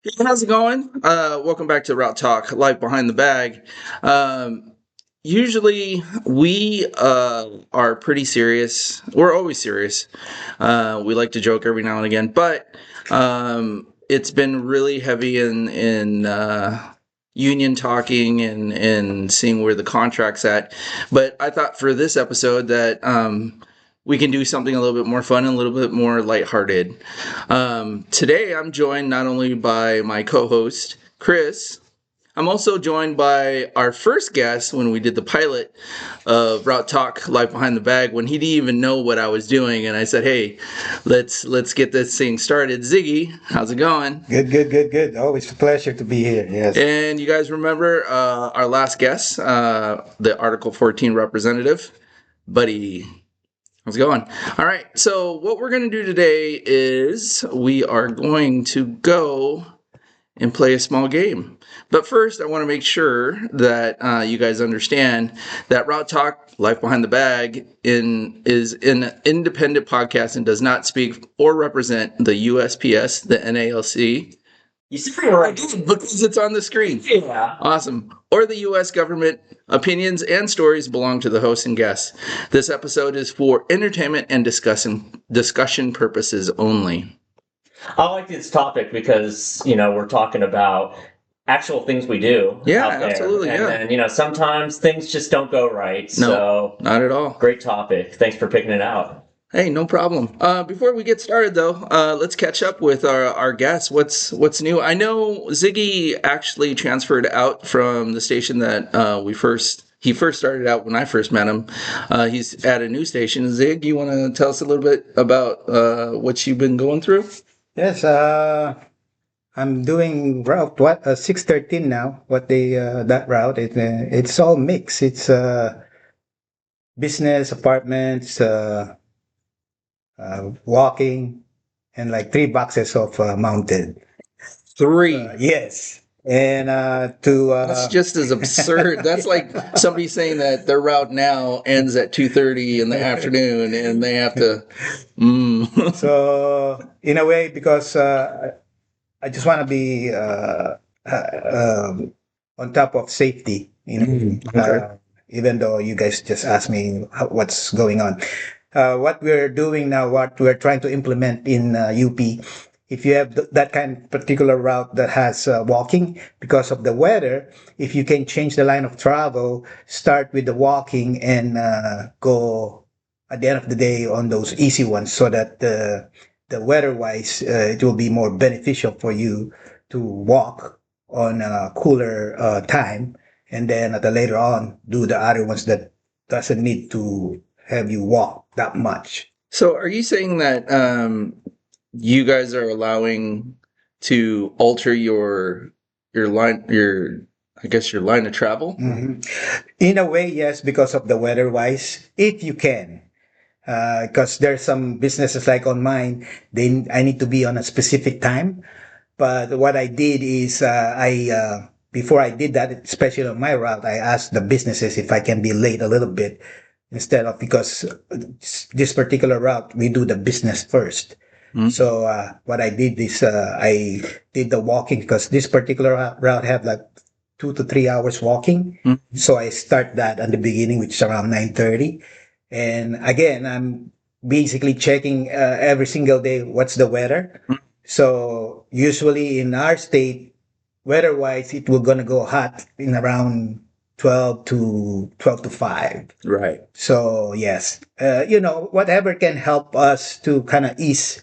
Hey, how's it going? Welcome back to Route Talk, Life Behind the Bag. Usually, we are pretty serious. We're always serious. We like to joke every now and again, but it's been really heavy in union talking and seeing where the contract's at. But I thought for this episode that we can do something a little bit more fun and a little bit more lighthearted. Today, I'm joined not only by my co-host Chris. I'm also joined by our first guest when we did the pilot of Route Talk Life Behind the Bag when he didn't even know what I was doing, and I said, "Hey, let's get this thing started." Ziggy, how's it going? Good, good, good, good. Always a pleasure to be here. Yes. And you guys remember our last guest, the Article 14 representative, Buddy. How's it going? All right. So what we're going to do today is we are going to go and play a small game. But first, I want to make sure that you guys understand that Route Talk, Life Behind the Bag, is an independent podcast and does not speak or represent the USPS, the NALC. You said it right. Because it's on the screen. Yeah. Awesome. Or the U.S. government. Opinions and stories belong to the host and guests. This episode is for entertainment and discussion purposes only. I like this topic because, we're talking about actual things we do Yeah, out there. absolutely, And yeah. then, sometimes things just don't go right. So, Not at all. great topic. Thanks for picking it out. Hey, no problem. Before we get started, though, let's catch up with our guests. What's new? I know Ziggy actually transferred out from the station that he first started out when I first met him. He's at a new station. Zig, you want to tell us a little bit about what you've been going through? Yes. I'm doing route 613 now. What they that route? It's all mixed. It's business, apartments, walking, and like 3 boxes of mounted. Three. Yes. And to That's just as absurd. That's like somebody saying that their route now ends at 2:30 in the afternoon, and they have to. so in a way, because I just want to be on top of safety, Okay. even though you guys just asked me what's going on. What we're doing now, what we're trying to implement in UP, if you have that kind of particular route that has walking because of the weather, if you can change the line of travel, start with the walking and go at the end of the day on those easy ones so that the weather wise, it will be more beneficial for you to walk on a cooler time. And then at the later on, do the other ones that doesn't need to have you walk that much. So, are you saying that you guys are allowing to alter your line your line of travel? Mhm. In a way, yes, because of the weather wise, if you can. Because there's some businesses like on mine, I need to be on a specific time. But what I did is I before I did that, especially on my route, I asked the businesses if I can be late a little bit instead of because this particular route we do the business first. Mhm. So what I did is I did the walking because this particular route have like 2 to 3 hours walking. Mhm. So I start that at the beginning, which is around 9:30. And again, I'm basically checking every single day what's the weather. Mhm. So usually in our state, weather-wise, it will gonna go hot in around 12 to 5. Right. So yes, whatever can help us to kind of ease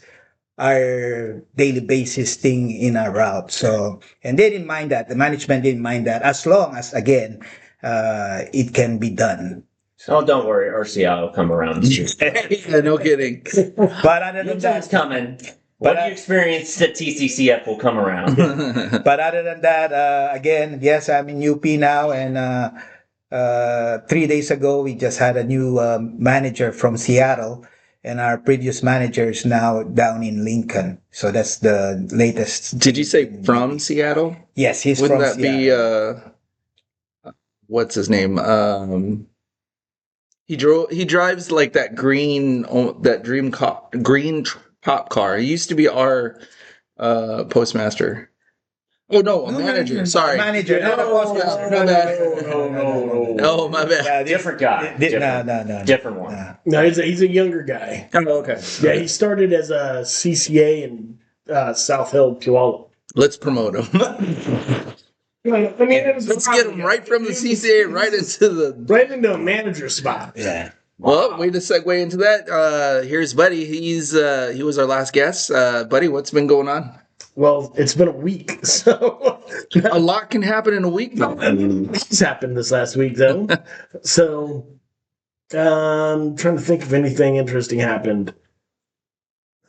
our daily basis thing in our route. So, and they didn't mind that. The management didn't mind that as long as, again, it can be done. Oh, don't worry. RCI will come around soon. Yeah, no kidding. But other Your than time's that, coming. What you experienced at TCCF will come around. but other than that, again, yes, I'm in UP now, and 3 days ago we just had a new manager from Seattle, and our previous manager is now down in Lincoln. So that's the latest. Did you say from Seattle? Yes, he's Wouldn't from that Seattle. be what's his name? He drives like that green top car. He used to be our postmaster. Oh no, a manager. Sorry. Manager, not a postmaster. No, no. Oh, my bad. Yeah, Different guy. No. Different one. Nah. No, he's a younger guy. Oh, okay. Yeah, he started as a CCA in South Hill, Puyallup. Let's promote him. I mean, it was Let's get him right from the CCA right into the. right into a manager spot. Yeah. Well, way to segue into that. Here's Buddy. He was our last guest. Buddy, what's been going on? Well, it's been a week, so A lot can happen in a week, though. this happened this last week, though. So, trying to think if anything interesting happened.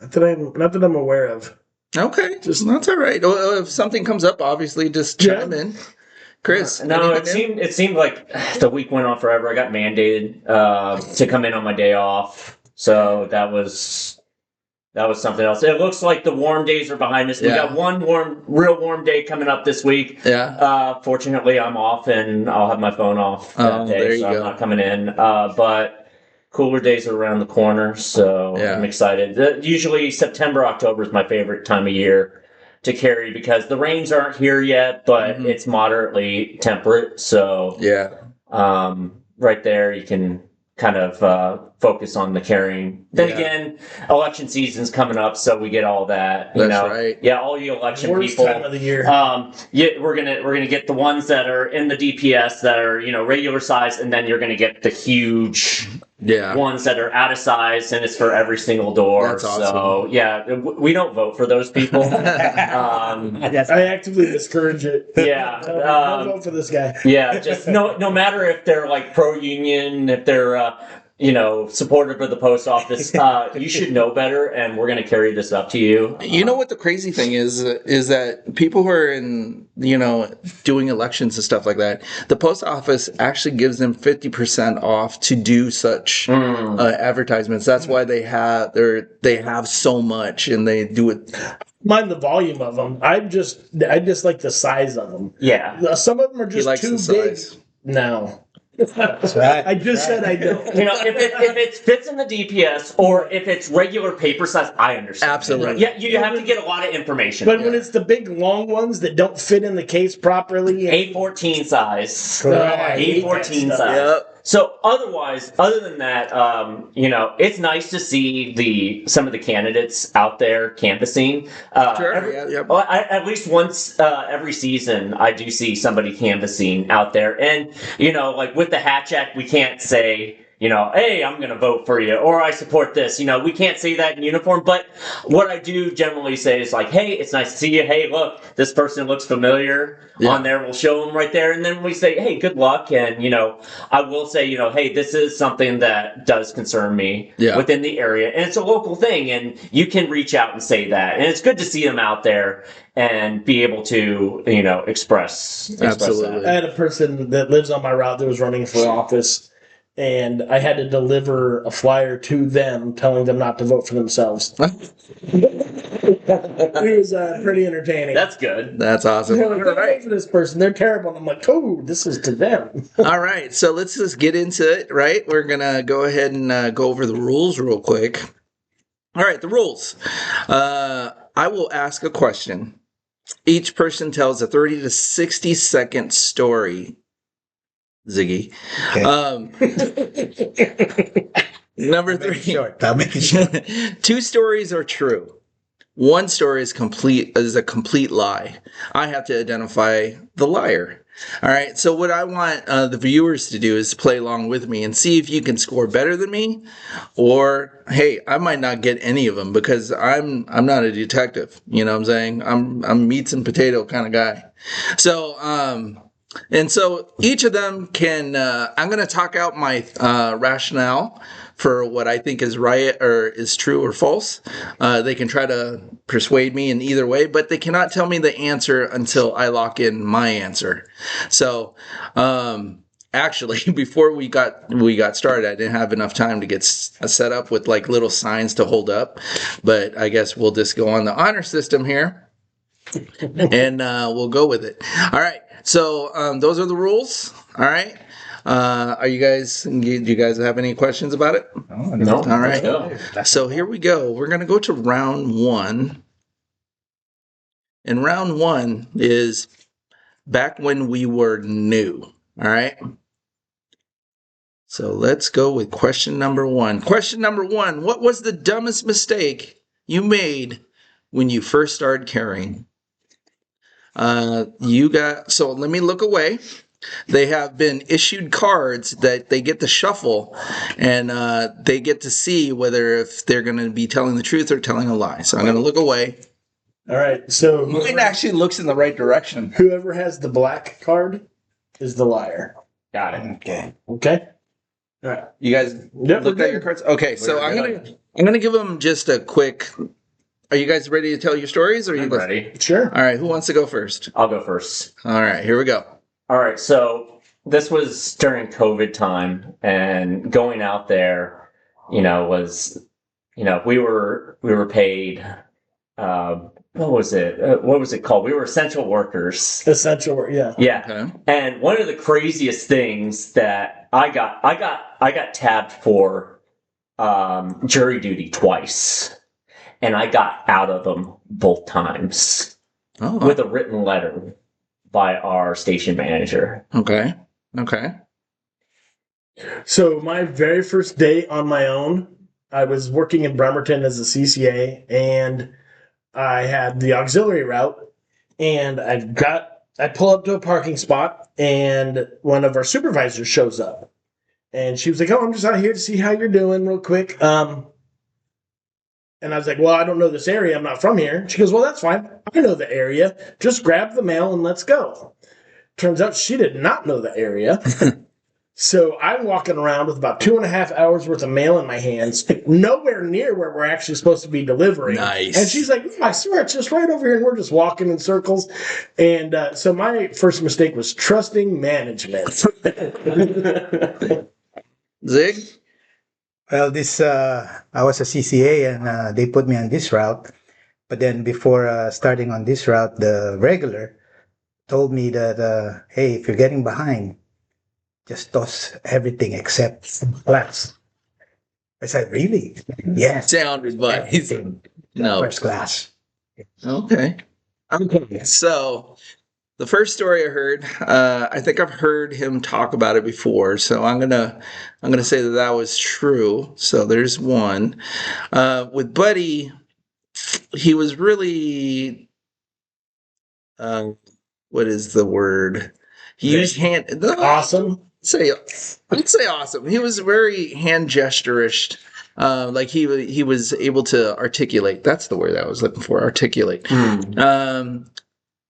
Not that I'm aware of. Okay, just that's all right. Well, if something comes up, obviously, just chime in. Chris, No, anything new? it seemed like the week went on forever. I got mandated to come in on my day off, so that was something else. It looks like the warm days are behind us. We Yeah. got one real warm day coming up this week. Yeah. Fortunately, I'm off and I'll have my phone off that day, there you so I'm go. not coming in. But cooler days are around the corner, so Yeah. I'm excited. Usually September, October is my favorite time of year to carry because the rains aren't here yet, but Mhm. it's moderately temperate. So Yeah. right there, you can kind of focus on the carrying. Then Yeah. again, election season's coming up, so we get all that. You That's know, right. yeah, all you election Worst people. time of the year. Yeah, we're gonna get the ones that are in the DPS that are regular size, and then you're gonna get the huge Yeah. ones that are out of size, and it's for every single door. That's awesome. So yeah, we don't vote for those people. Yes. I actively discourage it. Yeah, Don't vote for this guy. yeah. Just no matter if they're like pro union, if they're supportive of the post office, you should know better, and we're gonna carry this up to you. You know what the crazy thing is that people who are in, doing elections and stuff like that, the post office actually gives them 50% off to do such advertisements. That's why they have so much and they do it. Mind the volume of them. I just like the size of them. Yeah. Some of them are He just likes too the big. size. No. That's right. I just said I don't. If it fits in the DPS or if it's regular paper size, I understand. Absolutely. Yeah, you have to get a lot of information. But when it's the big long ones that don't fit in the case properly, A14 size. I hate that A14 stuff. size. Yep. So other than that, it's nice to see some of the candidates out there canvassing. Sure. Yeah. Well, at least once every season, I do see somebody canvassing out there. And, like with the Hatch Act, we can't say, hey, I'm going to vote for you, or I support this. We can't say that in uniform. But what I do generally say is like, hey, it's nice to see you. Hey, look, this person looks familiar on there. We'll show them right there. And then we say, hey, good luck. And, I will say, hey, this is something that does concern me within the area. And it's a local thing. And you can reach out and say that. And it's good to see them out there and be able to, express Absolutely. that. I had a person that lives on my route that was running for office, and I had to deliver a flyer to them telling them not to vote for themselves. It was pretty entertaining. That's good. That's awesome. They're like, "Don't vote for this person. They're terrible." And I'm like, "Oh, this is to them." All right, so let's just get into it, right? We're going to go ahead and go over the rules real quick. All right, the rules. I will ask a question. Each person tells a 30 to 60 second story. Ziggy. Number Make it 3. short. I'll make it short. 2 stories are true. 1 story is a complete lie. I have to identify the liar. All right. So what I want the viewers to do is play along with me and see if you can score better than me, or hey, I might not get any of them because I'm not a detective. You know what I'm saying? I'm meats and potato kind of guy. So and so each of them can. I'm going to talk out my rationale for what I think is right or is true or false. They can try to persuade me in either way, but they cannot tell me the answer until I lock in my answer. So, actually, before we got started, I didn't have enough time to get set up with like little signs to hold up, but I guess we'll just go on the honor system here, and we'll go with it. All right. So those are the rules. All right. Do you guys have any questions about it? No. All right. Let's go. So here we go. We're going to go to round 1. And round one is back when we were new. All right. So let's go with question number one. Question number one: what was the dumbest mistake you made when you first started carrying? So let me look away. They have been issued cards that they get to shuffle, and they get to see whether if they're going to be telling the truth or telling a lie. So I'm going to look away. All right. So Mine actually looks in the right direction. whoever has the black card is the liar. Got it. Okay. Okay. All right. You guys Yep, looked we're at your good. cards. Okay, so We're I'm good. gonna give them just a quick. Are you guys ready to tell your stories? Or are you I'm ready. Sure. All right, who wants to go first? I'll go first. All right, here we go. All right, so this was during COVID time, and going out there, was, we were paid. What was it? What was it called? We were essential workers. Essential work. Yeah. Yeah. Okay. And one of the craziest things that I got tabbed for jury duty twice, and I got out of them both times Oh, with a written letter by our station manager. okay. Okay. So my very first day on my own, I was working in Bremerton as a CCA, and I had the auxiliary route, and I pull up to a parking spot, and one of our supervisors shows up, and she was like, "Oh, I'm just out here to see how you're doing, real quick." And I was like, "Well, I don't know this area. I'm not from here." She goes, "Well, that's fine. I know the area. Just grab the mail and let's go." Turns out she did not know the area. So I'm walking around with about 2.5 hours worth of mail in my hands, nowhere near where we're actually supposed to be delivering. Nice. And she's like, "I swear it's just right over here," and we're just walking in circles. And so my first mistake was trusting management. Zig? Well, I was a CCA and they put me on this route. But then before starting on this route, the regular told me that, hey, if you're getting behind, just toss everything except class. I said, really? Yes. Sounded wise. Everything. No. First class. Okay. Okay. So the first story I heard, I think I've heard him talk about it before. So I'm gonna say that was true. So there's one. With Buddy, he was really, what is the word? He used Awesome. I'd say awesome. He was very hand gesture-ish. Like he was able to articulate. That's the word I was looking for. Articulate.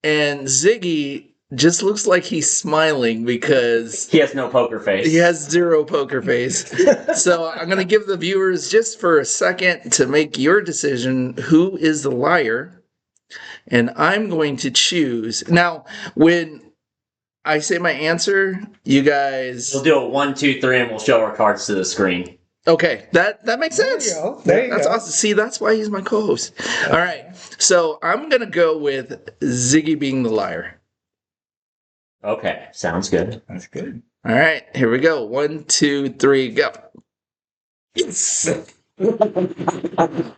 And Ziggy just looks like he's smiling because He has no poker face. he has zero poker face. So I'm going to give the viewers just for a second to make your decision. Who is the liar? And I'm going to choose. Now, when I say my answer, you guys... We'll do a 1, 2, 3, and we'll show our cards to the screen. Okay, that makes sense. There you That's go. awesome. See, that's why he's my co-host. All right, so I'm going to go with Ziggy being the liar. Okay, sounds good. That's good. All right, here we go. 1, 2, 3, go. Yes. All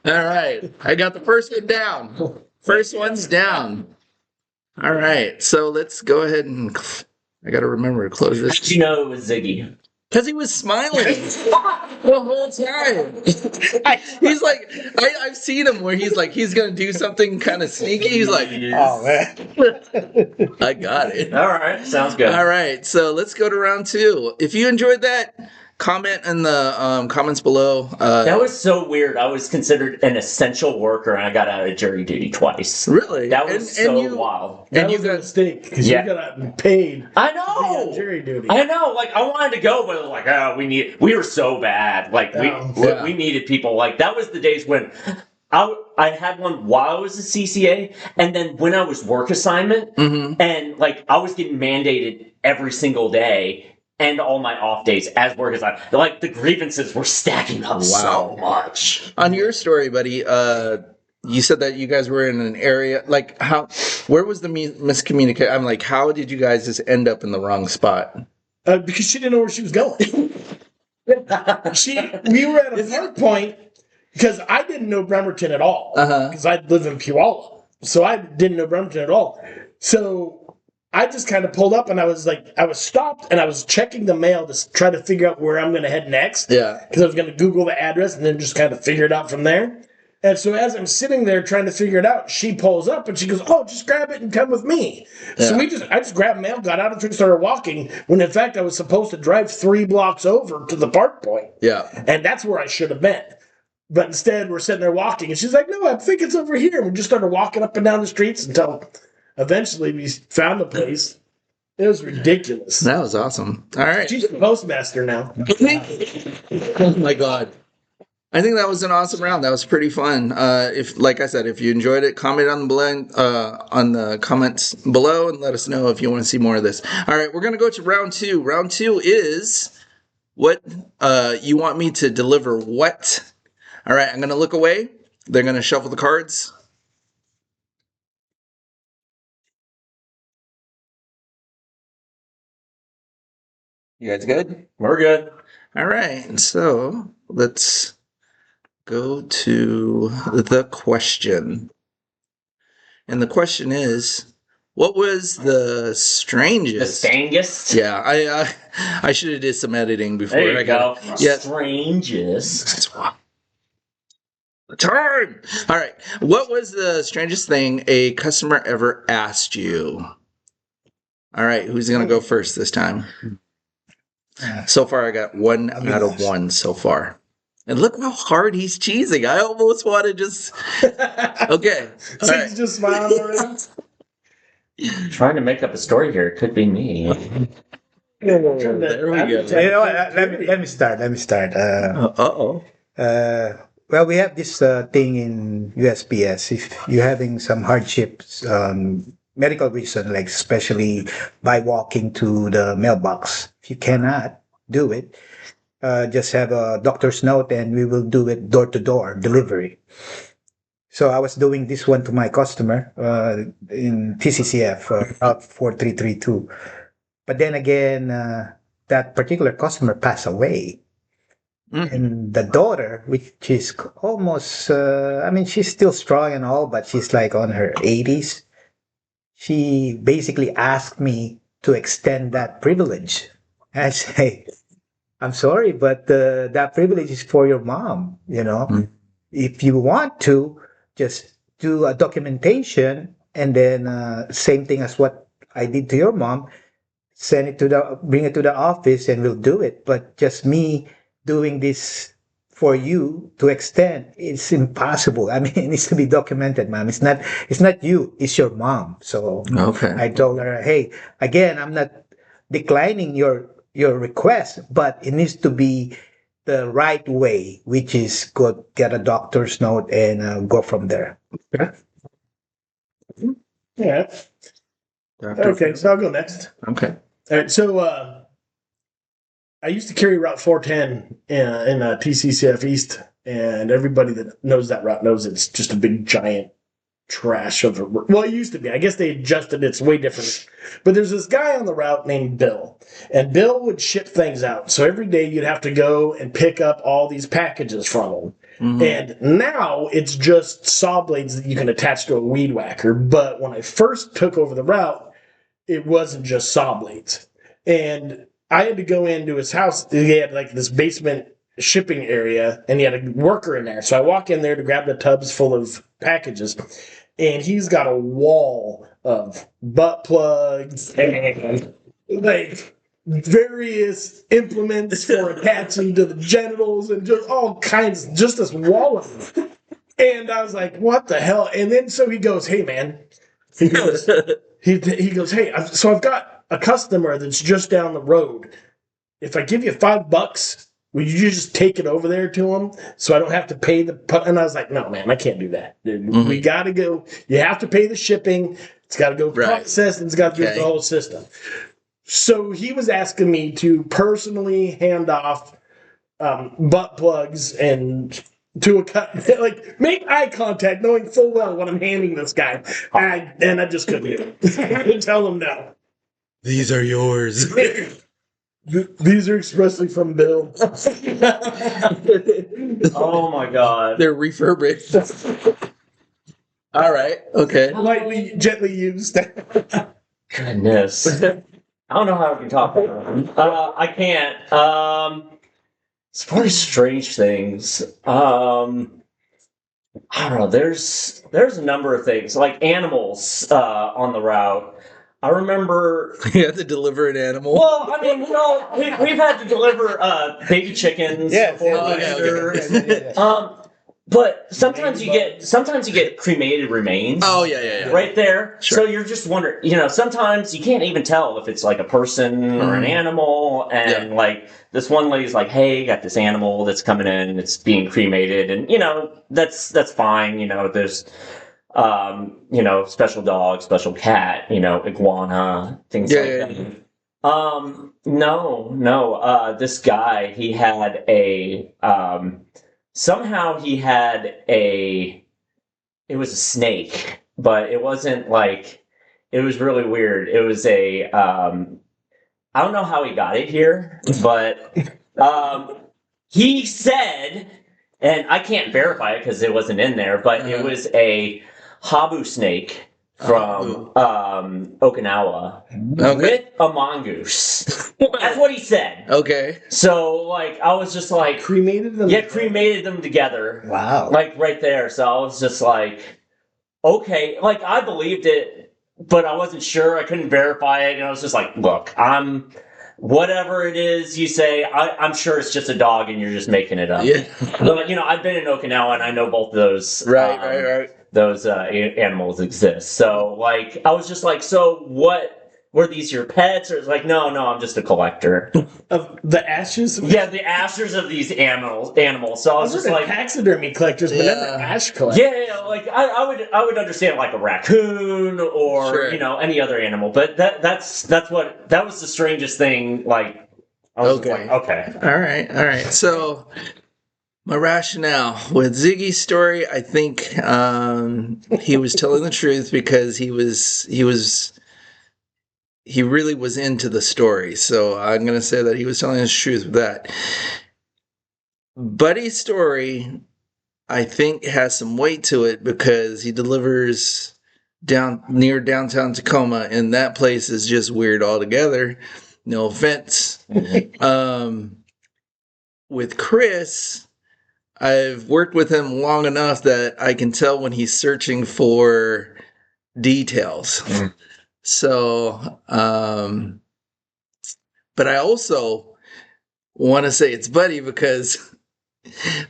right, I got the first one down. First one's down. All right, so let's go ahead and I got to remember to close How this. did you know it was Ziggy? Because he was smiling the whole time. He's like, I've seen him where he's like, he's going to do something kind of sneaky. He's like, Oh, man. I got it. All right, sounds good. All right, so let's go to round two. If you enjoyed that, comment in the comments below. That was so weird. I was considered an essential worker, and I got out of jury duty twice. Really? That was wild. That And you was a got mistake because Yeah. you got paid I to be on know. jury duty. I know. Like I wanted to go, but it was like, oh, we were so bad. Like Yeah. we needed people. Like that was the days when I had one while I was a CCA, and then when I was work assignment, Mhm. and like I was getting mandated every single day. And all my off days as work assignment. Like the grievances were stacking up so much. On your story, buddy, you said that you guys were in an area, like where was the miscommunication? I'm like, how did you guys just end up in the wrong spot? Because she didn't know where she was going. We were at a park point because I didn't know Bremerton at all Uh-huh. because I live in Puyallup. So I didn't know Bremerton at all. So I just kind of pulled up and I was stopped and I was checking the mail to try to figure out where I'm going to head next. Yeah. Because I was going to Google the address and then just kind of figure it out from there. And so as I'm sitting there trying to figure it out, she pulls up and she goes, "Oh, just grab it and come with me." So Yeah. I just grabbed mail, got out of the truck, started walking. When in fact I was supposed to drive 3 blocks over to the park point, Yeah. and that's where I should have been. But instead, we're sitting there walking, and she's like, "No, I think it's over here." And we just started walking up and down the streets until eventually we found a place. It was ridiculous. That was awesome. All right. She's the postmaster now. Oh my god. I think that was an awesome round. That was pretty fun. If, like I said, if you enjoyed it, comment on the comments below and let us know if you want to see more of this. All right, we're gonna go to round 2. Round 2 is what you want me to deliver. What? All right, I'm gonna look away. They're gonna shuffle the cards. You guys good? We're good. All right, so let's go to the question. And the question is, what was the The strangest? stangest. Yeah, I should have did some editing before There you I go. got it. Yeah. Strangest. Turn. All right. What was the strangest thing a customer ever asked you? All right, who's gonna go first this time? So far, I got 1 I'll be out of last. 1 so far. And look how hard he's cheesing. I almost want to just. Okay. All She's right. just smiling already. Trying to make up a story here. It could be me. There we go. You know what? Let me start. Uh-oh. Well, we have this thing in USPS. If you're having some hardships, medical reason, like especially by walking to the mailbox, if you cannot do it, just have a doctor's note and we will do it door to door delivery. So I was doing this one to my customer in TCCF, Route 4332. But then again, that particular customer passed away. And the daughter, which is almost, I mean, she's still strong and all, but she's like on her 80s. She basically asked me to extend that privilege. I say, "I'm sorry, but that privilege is for your mom. You know, if you want to, just do a documentation and then same thing as what I did to your mom, bring it to the office and we'll do it. But just me doing this for you to extend, it's impossible. I mean, it needs to be documented, ma'am. It's not you, it's your mom." So Okay. I told her, "Hey, again, I'm not declining your request, but it needs to be the right way, which is go get a doctor's note and go from there." Yeah. Okay, so I'll go next. Okay. All right, so I used to carry Route 410 in TCCF East, and everybody that knows that route knows it's just a big giant trash of a. Well, it used to be. I guess they adjusted it. It's way different. But there's this guy on the route named Bill, and Bill would ship things out. So every day you'd have to go and pick up all these packages from him. And now it's just saw blades that you can attach to a weed whacker. But when I first took over the route, it wasn't just saw blades. And I had to go into his house. He had like this basement shipping area, and he had a worker in there. So I walk in there to grab the tubs full of packages, and he's got a wall of butt plugs and like various implements for attaching to the genitals and just all kinds, just this wall of them. And I was like, what the hell? And then so he goes, "Hey man," he goes, he goes, "Hey, I've got a customer that's just down the road. If I give you $5, would you just take it over there to him so I don't have to pay the?" And I was like, "No, man, I can't do that. We got to go. You have to pay the shipping. It's got to go processed, and it's got to go through the whole system." So he was asking me to personally hand off butt plugs and to a cut, like make eye contact, knowing full well what I'm handing this guy, and I just couldn't do it. I didn't tell him no. These are yours. These are expressly from Bill. Oh my god. They're refurbished. All right. Okay. Lightly, gently used. Goodness. I don't know how I can talk about them. I can't. As far as strange things, I don't know. There's a number of things like animals on the route. I remember. You have to deliver an animal. Well, I mean, we've had to deliver baby chickens Yes, before. yes, yes, yes. But sometimes you get cremated remains. Oh yeah. Right there. Sure. So you're just wondering, sometimes you can't even tell if it's like a person or an animal. And like this one lady's like, hey, got this animal that's coming in, it's being cremated. And, that's fine. There's, special dog, special cat, iguana, things like that. No. This guy, he had somehow he had it was a snake, but it wasn't like, it was really weird. It was I don't know how he got it here, but he said, and I can't verify it because it wasn't in there, but it was a habu snake from Okinawa with a mongoose. That's what he said. Okay. So, like, I was just like... Cremated them? Yeah, cremated them together. Wow. Like, right there. So I was just like, okay. Like, I believed it, but I wasn't sure. I couldn't verify it. And I was just like, look, whatever it is you say, I'm sure it's just a dog and you're just making it up. Yeah. But, I've been in Okinawa and I know both of those. Right. Those animals exist. So, like, I was just like, so what? Were these your pets? Or it's like, no, I'm just a collector. Of the ashes? Yeah, the ashes of these animals. So I was just like, taxidermy collectors, but never ash collectors. yeah, like I would understand like a raccoon or any other animal, but that was the strangest thing. Like, I was just like, okay, All right. So my rationale with Ziggy's story, I think he was telling the truth because he really was into the story. So I'm going to say that he was telling the truth with that. Buddy's story, I think, has some weight to it because he delivers down near downtown Tacoma, and that place is just weird altogether. No offense. With Chris, I've worked with him long enough that I can tell when he's searching for details. So, but I also want to say it's Buddy because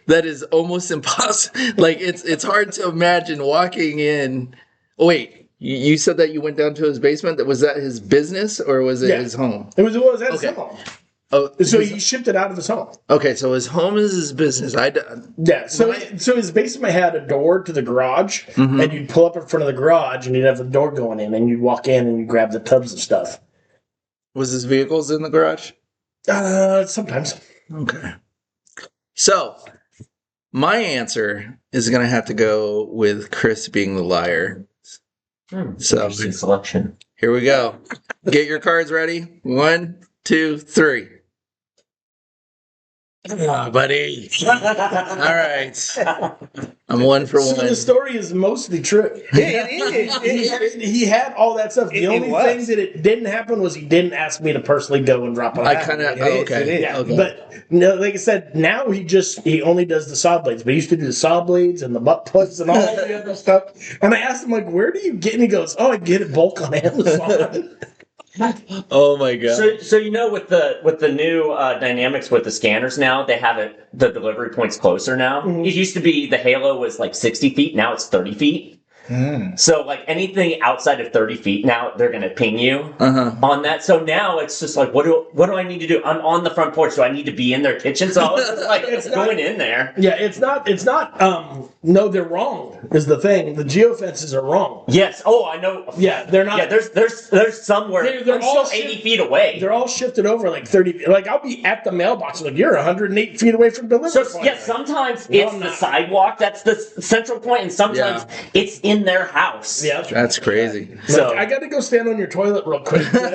that is almost impossible. Like it's hard to imagine walking in. Oh, wait, you said that you went down to his basement. Was that his business or was it his home? It was at his Okay. home. Oh, So he shipped it out of his home. okay. So his home is his business. Yeah, so his basement had a door to the garage, and you'd pull up in front of the garage, and you'd have the door going in, and you'd walk in and you'd grab the tubs of stuff. Was his vehicles in the garage? Sometimes. Okay. So my answer is going to have to go with Chris being the liar. So interesting selection. here we go. Get your cards ready. 1, 2, 3. Ah, buddy. All right. I'm 1 for So 1. the story is mostly true. He had all that stuff. The only thing that it didn't happen was he didn't ask me to personally go and drop it I off. kind of It okay. is. Yeah, Okay. but no, like I said, now he only does the saw blades. But he used to do the saw blades and the butt plugs and all the other stuff. And I asked him like, "Where do you get?" And he goes, "Oh, I get it bulk on Amazon." Oh my god. So with the new dynamics with the scanners now, they have the delivery points closer now. It used to be the Halo was like 60 feet, now it's 30 feet. So like anything outside of 30 feet now, they're gonna ping you on that. So now it's just like, what do I need to do? I'm on the front porch, so I need to be in their kitchen. So I was just like, it's going in there. Yeah, it's not. No, they're wrong. Is the thing. The geofences are wrong. Yes. Oh, I know. Yeah, they're not. Yeah, there's somewhere. They're I'm all still 80 feet away. They're all shifted over like 30. Like I'll be at the mailbox. Like you're 108 feet away from delivery. So point. yeah, sometimes it's the sidewalk that's the central point, and sometimes it's in their house. Yeah, That's crazy. So I got to go stand on your toilet real quick. right?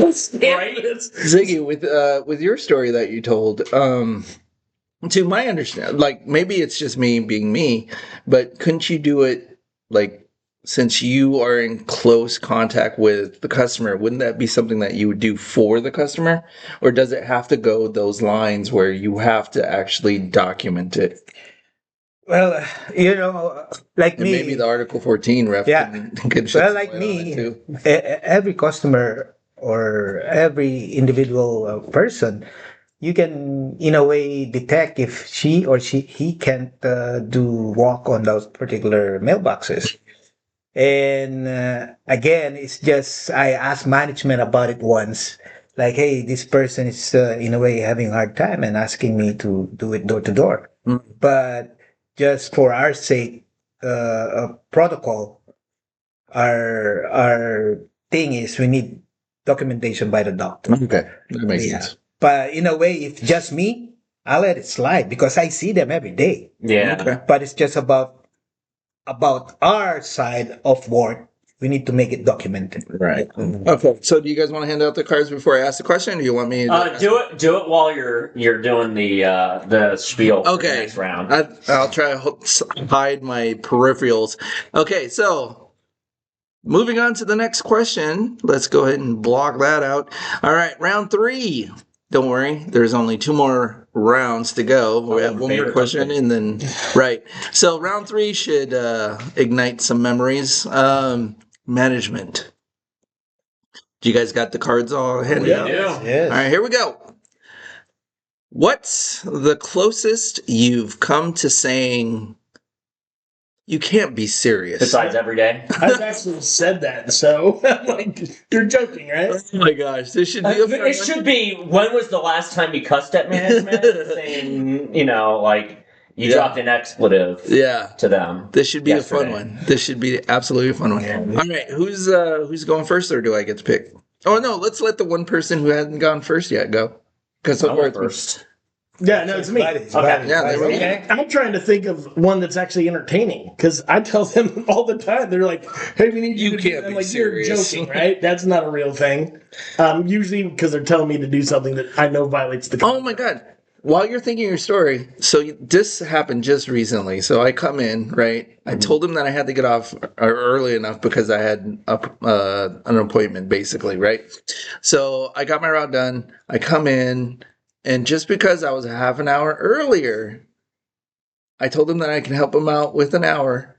Ziggy, with your story that you told, to my understanding, like maybe it's just me being me, but couldn't you do it like, since you are in close contact with the customer, wouldn't that be something that you would do for the customer? Or does it have to go those lines where you have to actually document it? Well, like And maybe me, the Article 14 ref yeah. could shed Well, some like light on it me, too. every customer or every individual person, you can, in a way, detect if he can't do walk on those particular mailboxes. And again, it's just I asked management about it once, like, hey, this person is in a way having a hard time and asking me to do it door to door. Mm. But just for our sake, protocol, our thing is we need documentation by the doctor. Okay, that makes Yeah. sense. But in a way, if just me, I'll let it slide because I see them every day. Yeah. Okay. But it's just about our side of work. We need to make it documented. Right. Mhm. Okay. So, do you guys want to hand out the cards before I ask the question, or do you want me to Do it while you're doing the spiel for the Okay. next round. I'll try to hide my peripherals. Okay, so moving on to the next question. Let's go ahead and block that out. All right, round 3. Don't worry, there's only 2 more rounds to go. We have one more favorite question, topic. and then right. So round 3 should ignite some memories. Management. You guys got the cards all handed Yeah. out? Yes. All right, here we go. What's the closest you've come to saying you can't be serious? Besides every day. I've actually said that, so I'm like, you're joking, right? Oh my gosh, this should be a fun It should be, when was the last time you cussed at management? Saying, like, you Yeah. dropped an expletive Yeah, to them. this should be a fun yesterday. one. This should be absolutely a fun one. All right, who's going first, or do I get to pick? Oh no, let's let the one person who hasn't gone first yet go. Because so I far went it's been- first. Yeah, no, it's me. Okay. Yeah, there we go. Okay. I'm trying to think of one that's actually entertaining because I tell them all the time. They're like, "Hey, we need you, You to do-" can't I'm be like, serious. "You're joking, right? That's not a real thing." Usually because they're telling me to do something that I know violates the. Oh my god. While you're thinking your story, so this happened just recently. So I come in, right? I told him that I had to get off early enough because I had an appointment, basically, right? So I got my route done. I come in, and just because I was a half an hour earlier, I told him that I can help him out with an hour.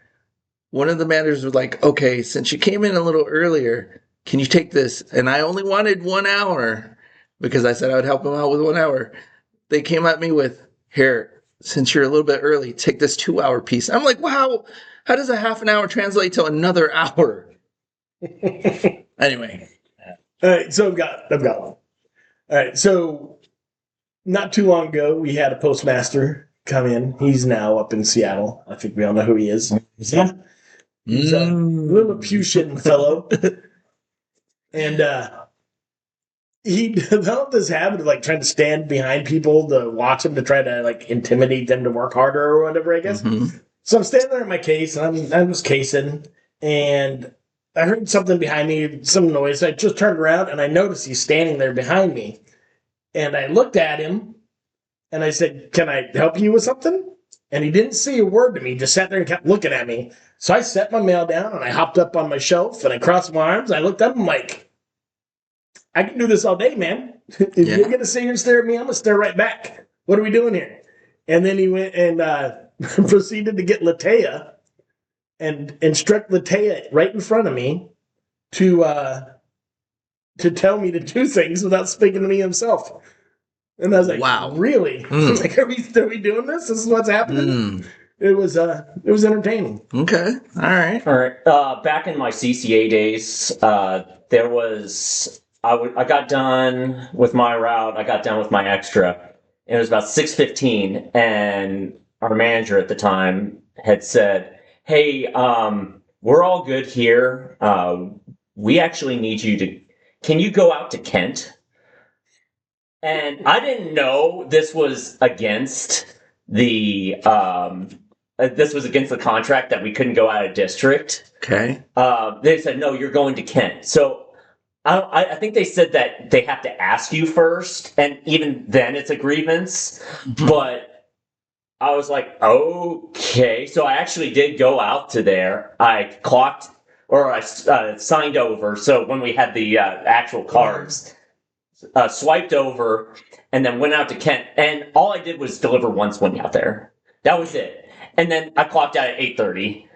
One of the managers was like, okay, since you came in a little earlier, can you take this? And I only wanted 1 hour because I said I would help him out with 1 hour. They came at me with, here, since you're a little bit early, take this 2 hour piece. I'm like, wow, how does a half an hour translate to another hour? Anyway. All right, so I've got one. All right, so not too long ago, we had a postmaster come in. He's now up in Seattle. I think we all know who he is. Yeah. He's a Lilliputian fellow. And he developed this habit of like trying to stand behind people to watch them to try to like intimidate them to work harder or whatever, I guess. Mhm. So I'm standing there in my case and I was casing and I heard something behind me, some noise. I just turned around and I noticed he's standing there behind me. And I looked at him and I said, "Can I help you with something?" And he didn't say a word to me, just sat there and kept looking at me. So I set my mail down and I hopped up on my shelf and I crossed my arms. I looked up and I'm like, I can do this all day, man. If Yeah. you're going to sit here and stare at me, I'm going to stare right back. What are we doing here? And then he went and proceeded to get Latea and instruct Latea right in front of me to tell me to do things without speaking to me himself. And I was like, Wow. really? Mm. I was like, are we doing this? This is what's happening? Mm. It was entertaining. Okay. All right. All right. Back in my CCA days, there was I got done with my route. I got done with my extra. It was about 6:15, and our manager at the time had said, "Hey, we're all good here. We actually need you to. Can you go out to Kent?" And I didn't know this was against the contract that we couldn't go out of district. Okay. They said, no, you're going to Kent. So I think they said that they have to ask you first, and even then it's a grievance. But I was like, okay. So I actually did go out to there. I clocked, or I signed over. So when we had the actual cards, swiped over, and then went out to Kent. And all I did was deliver once when out there. That was it. And then I clocked out at 8:30.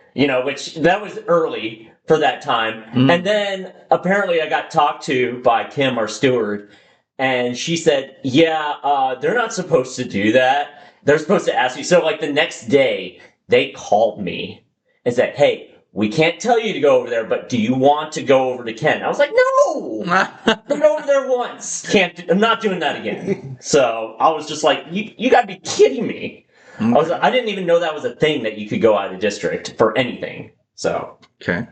Which that was early for that time. And then apparently I got talked to by Kim, our steward, and she said, "Yeah, they're not supposed to do that. They're supposed to ask you." So like the next day, they called me and said, "Hey, we can't tell you to go over there, but do you want to go over to Kent?" I was like, "No, I've been over there once. I'm not doing that again." So I was just like, "You got to be kidding me." I didn't even know that was a thing that you could go out of district for anything. So Okay.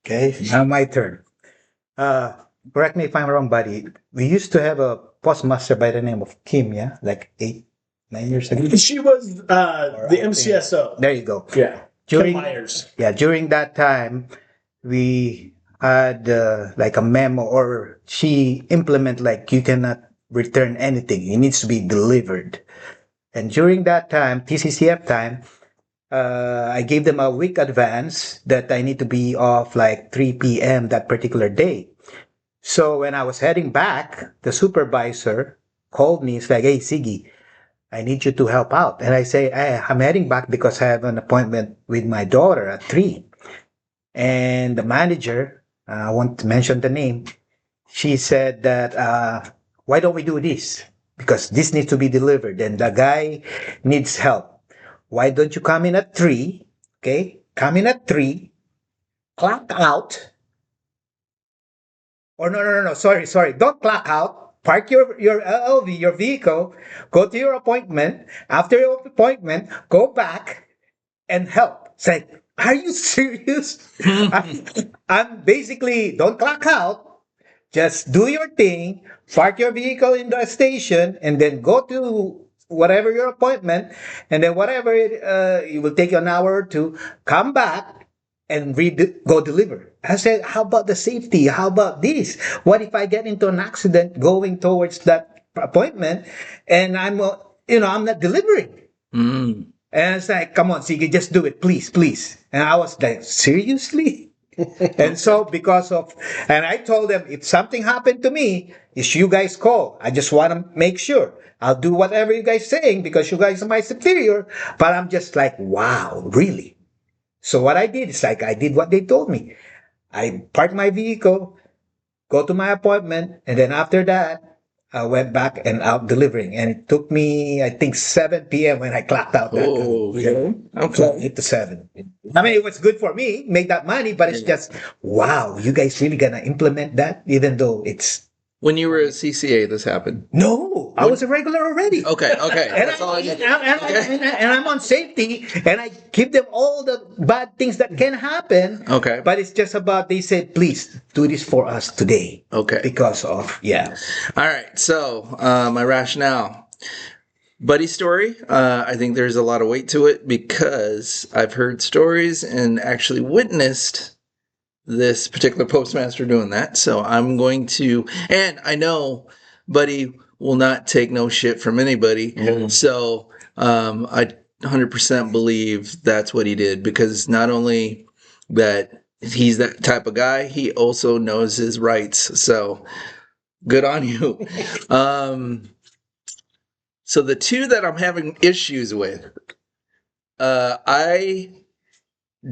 Okay, now my turn. Uh, Correct me if I'm wrong, buddy. We used to have a postmaster by the name of Kim, yeah, like 8, 9 years ago. She was the MCSO. There you go. Yeah. During Kim Myers. during that time, we had like a memo, or she implement like you cannot return anything. It needs to be delivered. And during that time, TCCF time, I gave them a week advance that I need to be off like 3 p.m. that particular day. So when I was heading back, the supervisor called me. It's like, "Hey, Ziggy, I need you to help out." And I say, "Hey, I'm heading back because I have an appointment with my daughter at 3. And the manager, I won't mention the name, she said that, why don't we do this? Because this needs to be delivered and the guy needs help. Why don't you come in at 3? Okay, come in at 3, clock out. Or no. Sorry. Don't clock out. Park your LLV, your vehicle, go to your appointment. After your appointment, go back and help." It's like, are you serious? I'm basically, don't clock out. Just do your thing, park your vehicle in the station, and then go to whatever your appointment, and then whatever it will take you an hour or two, come back and go deliver. I said, how about the safety? How about this? What if I get into an accident going towards that appointment and I'm not delivering? Mm. And it's like, come on, Sige, just do it, please, please. And I was like, seriously? And so and I told them, if something happened to me, it's you guys call. I just want to make sure. I'll do whatever you guys saying because you guys are my superior. But I'm just like, wow, really? So what I did is like, I did what they told me. I parked my vehicle, go to my appointment, and then after that, I went back and out delivering. And it took me, I think, 7 p.m. when I clocked out that Oh, okay. from 8 to 7. I mean, it was good for me, make that money, but it's just, wow, you guys really gonna implement that, even though it's. When you were at CCA, this happened. No, I was a regular already. Okay. And, That's all I need. and I'm on safety, and I give them all the bad things that can happen. Okay. But it's just about, they said, please do this for us today. Okay. Because of, yeah. All right. So, my rationale. Buddy story, I think there's a lot of weight to it because I've heard stories and actually witnessed this particular postmaster doing that. So I'm going to, and I know Buddy will not take no shit from anybody. Mm. So I 100% believe that's what he did because not only that he's that type of guy, he also knows his rights. So good on you. So the two that I'm having issues with, I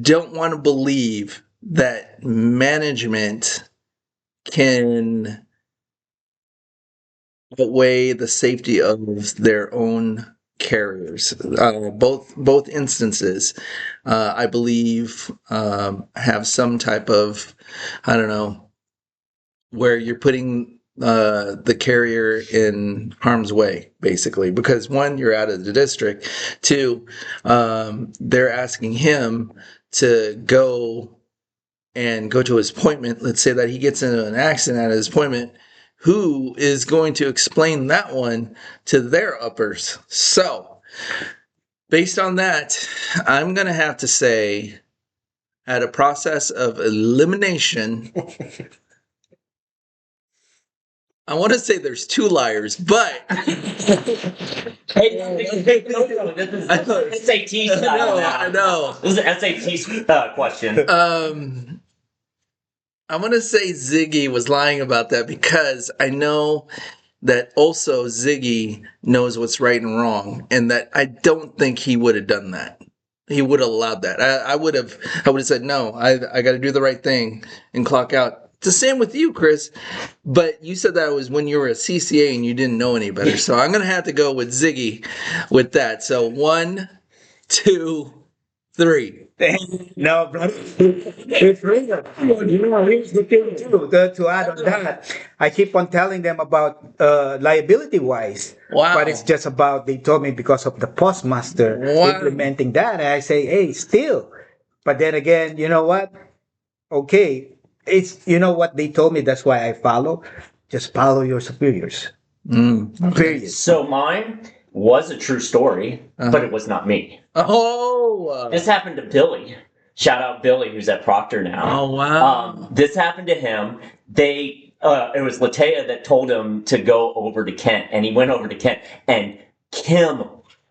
don't want to believe that management can outweigh the safety of their own carriers. Both instances, I believe, have some type of, I don't know, where you're putting the carrier in harm's way, basically, because one, you're out of the district. Two, they're asking him to go to his appointment. Let's say that he gets into an accident at his appointment. Who is going to explain that one to their uppers? So, based on that, I'm going to have to say, at a process of elimination, I want to say there's two liars, but Hey, this is SAT style now. I know. This is an SAT question. I want to say Ziggy was lying about that because I know that also Ziggy knows what's right and wrong, and that I don't think he would have done that. He would have allowed that. I would have said no. I got to do the right thing and clock out. It's the same with you, Chris. But you said that was when you were a CCA and you didn't know any better. So I'm gonna have to go with Ziggy with that. So 1, 2, 3. No, brother. It's real. Here's the thing too. To add on that, I keep on telling them about liability wise. Wow. But it's just about they told me because of the postmaster Wow. implementing that. And I say, hey, still. But then again, you know what? Okay, it's you know what they told me. That's why I follow. Just follow your superiors. Period. So mine was a true story, but it was not me. Oh. This happened to Billy. Shout out Billy, who's at Proctor now. Oh wow. This happened to him. It was Latea that told him to go over to Kent, and he went over to Kent, and Kim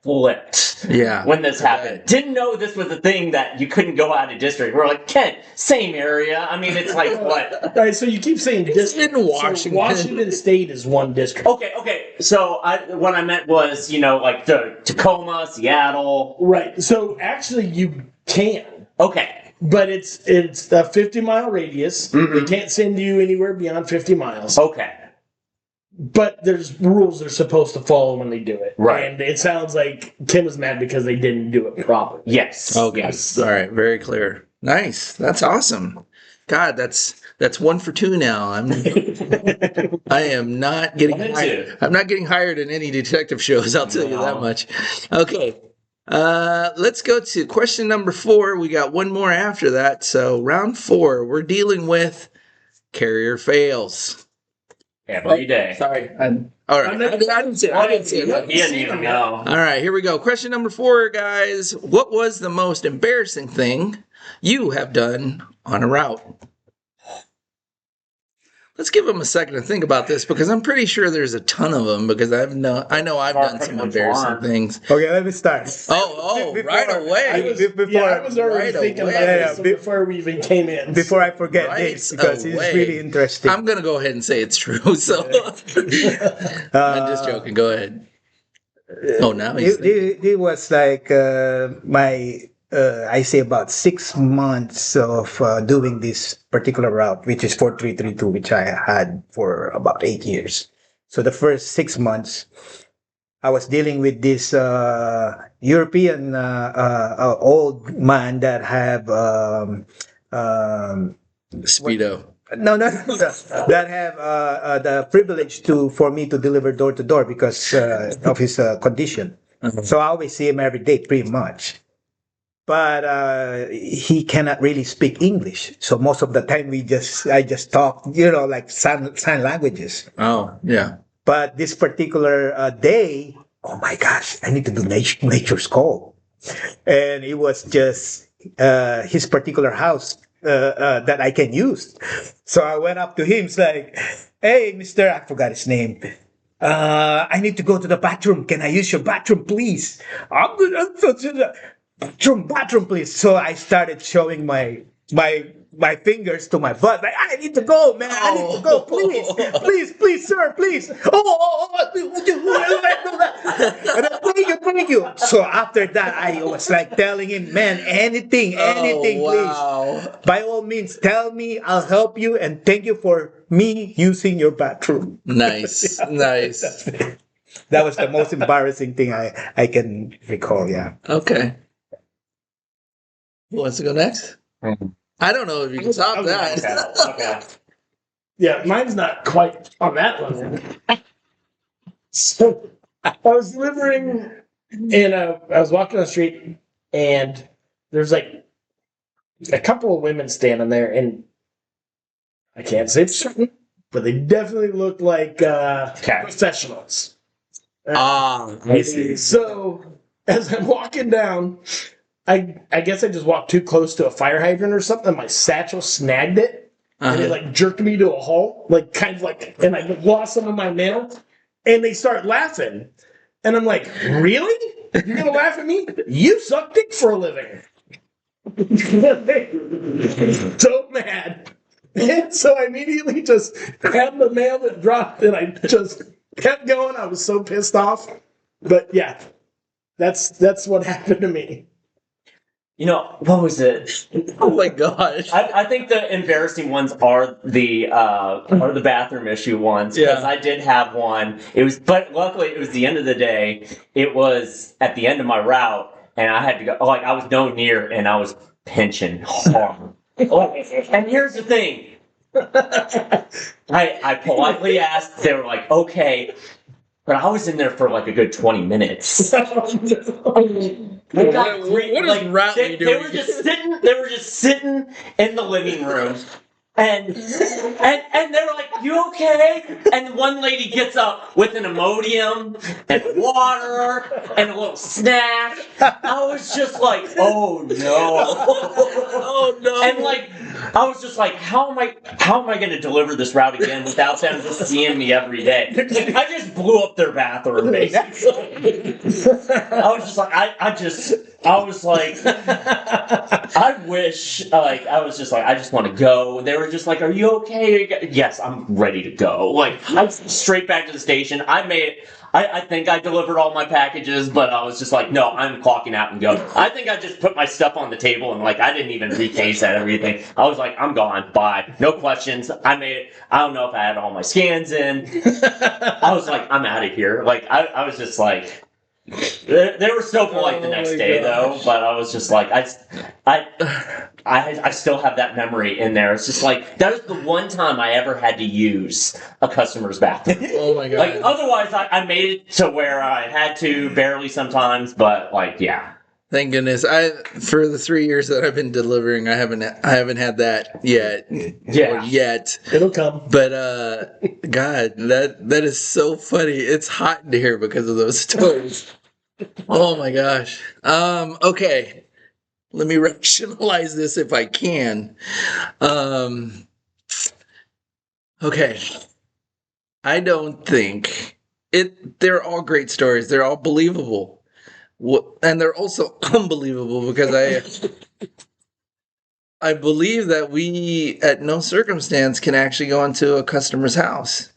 flipped. Yeah. When this happened, didn't know this was a thing that you couldn't go out of district. We're like, Kent, same area. I mean, it's like what? All right, so you keep saying district. in Washington. So Washington State is one district. Okay. So what I meant was, like the Tacoma, Seattle. Right. So actually, you can. Okay. But it's a 50-mile radius. Mm-hmm. They can't send you anywhere beyond 50 miles. Okay. But there's rules they're supposed to follow when they do it. Right. And it sounds like Kim was mad because they didn't do it properly. Yes. Okay. Yes. All right. Very clear. Nice. That's awesome. God, that's 1 for 2 now. I am not getting 1 and hired. 2. I'm not getting hired in any detective shows. I'll tell you that much. Okay. Let's go to question number 4. We got one more after that. So round 4, we're dealing with carrier fails. Every day. Sorry. All right. I didn't say it. He didn't even know. All right, here we go. Question number 4, guys. What was the most embarrassing thing you have done on a route? Let's give them a second to think about this because I'm pretty sure there's a ton of them because I know I've done some embarrassing things. Okay, let me start. Oh, Before- right away. I was already right thinking away. about this Yeah, before we even came in. Before I forget Right this, because it's away. really interesting. I'm going to go ahead and say it's true. So I'm just joking. Go ahead. Oh, now he's It was like I say about 6 months of doing this particular route, which is 4332, which I had for about 8 years. So the first 6 months, I was dealing with this European old man that have Speedo. no, that have the privilege for me to deliver door to door because of his condition. So I always see him every day, pretty much. But he cannot really speak English, so most of the time I just talk, like sign languages. Oh, yeah. But this particular day, oh my gosh, I need to do nature's call, and it was just his particular house that I can use. So I went up to him, it's like, "Hey, Mister, I forgot his name. I need to go to the bathroom. Can I use your bathroom, please?" I'm good. Bathroom, please. So I started showing my fingers to my butt. Like, I need to go, man. I need to go, please, sir, please. Thank you. So after that, I was like telling him, man, anything, wow. please. By all means, tell me. I'll help you, and thank you for me using your bathroom. Nice. Nice. That was the most embarrassing thing I can recall. Yeah. Okay. Who wants to go next? I don't know if you can top that. Okay. Yeah, mine's not quite on that level. So I was delivering, and I was walking on the street, and there's like a couple of women standing there, and I can't say for certain, but they definitely look like professionals. I see. So as I'm walking down, I guess I just walked too close to a fire hydrant or something. My satchel snagged it, and it like jerked me to a halt, like kind of like, and I lost some of my mail, and they start laughing, and I'm like, really? You're gonna laugh at me? You suck dick for a living. So mad. And so I immediately just grabbed the mail that dropped, and I just kept going. I was so pissed off. But yeah, that's what happened to me. You know, what was it? Oh my gosh. I think the embarrassing ones are the bathroom issue ones. Yeah. Because I did have one. But luckily it was the end of the day. It was at the end of my route, and I had to go. Like, I was no near, and I was pinching hard. And here's the thing. I politely asked. They were like, "Okay." But I was in there for like a good 20 minutes. What is Ratley doing? They were just sitting in the living room. And they were like, "You okay?" And one lady gets up with an Imodium and water and a little snack. I was just like, "Oh no, Oh no!" And like, I was just like, "How am I going to deliver this route again without them just seeing me every day?" Like, I just blew up their bathroom, basically. I was just like, I was like, I wish, like, I was just like, I just want to go. And they were just like, "Are you okay?" Yes, I'm ready to go. Like, I'm straight back to the station. I think I delivered all my packages, but I was just like, no, I'm clocking out and go. I think I just put my stuff on the table and like, I didn't even recase that everything. I was like, I'm gone, bye. No questions. I don't know if I had all my scans in. I was like, I'm out of here. Like, I was just like, they were so polite the next day though, but I was just like, I still have that memory in there. It's just like, that was the one time I ever had to use a customer's bathroom. Oh my god! Like, otherwise, I made it to where I had to barely sometimes, but like, yeah. Thank goodness. For the 3 years that I've been delivering, I haven't had that yet. Yeah. Or yet. It'll come. But God, that is so funny. It's hot in here because of those stories. Oh my gosh. Okay. Let me rationalize this if I can. Okay. I don't think they're all great stories. They're all believable. And they're also unbelievable because I believe that we at no circumstance can actually go into a customer's house.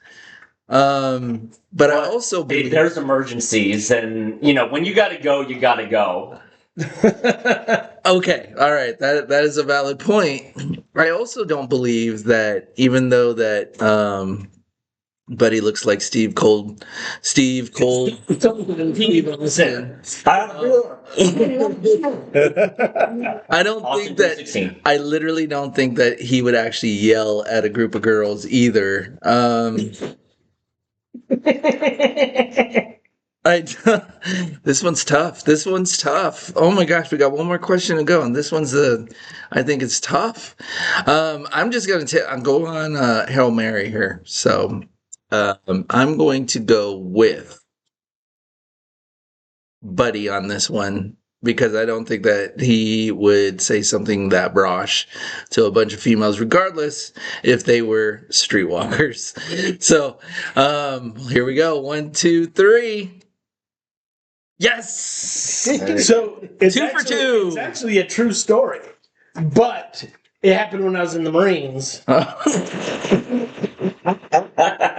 But I also believe there's emergencies, and you know, when you gotta go, you gotta go. Okay, all right, that is a valid point. I also don't believe that, even though that Buddy looks like Steve Cold. Steve Austin. I don't think that. 316. I literally don't think that he would actually yell at a group of girls either. This one's tough. This one's tough. Oh my gosh, we got one more question to go, and this one's I think it's tough. I'm just gonna I'm go on Hail Mary here. So I'm going to go with Buddy on this one because I don't think that he would say something that brash to a bunch of females, regardless if they were streetwalkers. So here we go. 1, 2, 3. Yes. So it's 2 for 2. It's actually a true story, but it happened when I was in the Marines.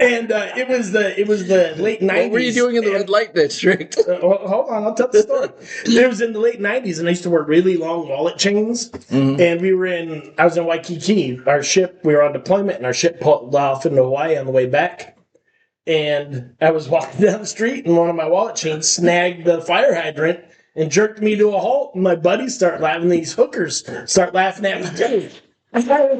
And it was the late 90s. What were you doing in the red light district? Hold on, I'll tell the story. It was in the late 90s, and I used to wear really long wallet chains. Mm-hmm. And I was in Waikiki. We were on deployment, and our ship pulled off into Hawaii on the way back. And I was walking down the street, and one of my wallet chains snagged the fire hydrant and jerked me to a halt. And my buddies start laughing. These hookers start laughing at me too. And I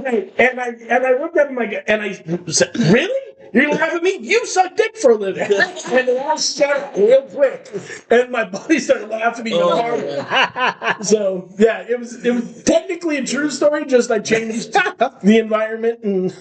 looked at him and I said, "Really? You're laughing at me? You suck dick for a living." And they all shut real quick. And my buddy started laughing even harder. So yeah, it was technically a true story. Just I changed the environment and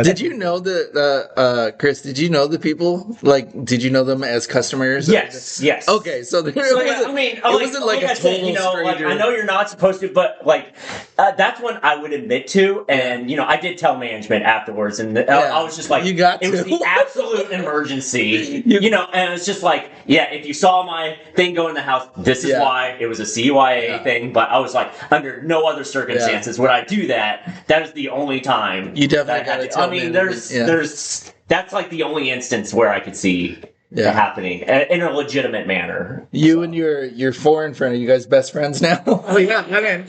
Did you know that, Chris? Did you know the people? Like, did you know them as customers? Yes. Okay, so there So yeah, wasn't, I mean, it like, wasn't like like a I said, total you know, like stranger. I know you're not supposed to, but like that's when I would admit to, and you know, I did tell management afterwards, and I was just like, You got it was to. the absolute emergency, You- you know, and it's just like, yeah, if you saw my thing go in the house, this is Yeah. why it was a CYA Yeah. thing, but I was like, under no other circumstances would I do that. That is the only time. You definitely that I had gotta to- tell I mean, management, yeah. there's that's like the only instance where I could see. Yeah. Happening in a legitimate manner. You and your foreign friend, are you guys best friends now? Oh yeah, I mean,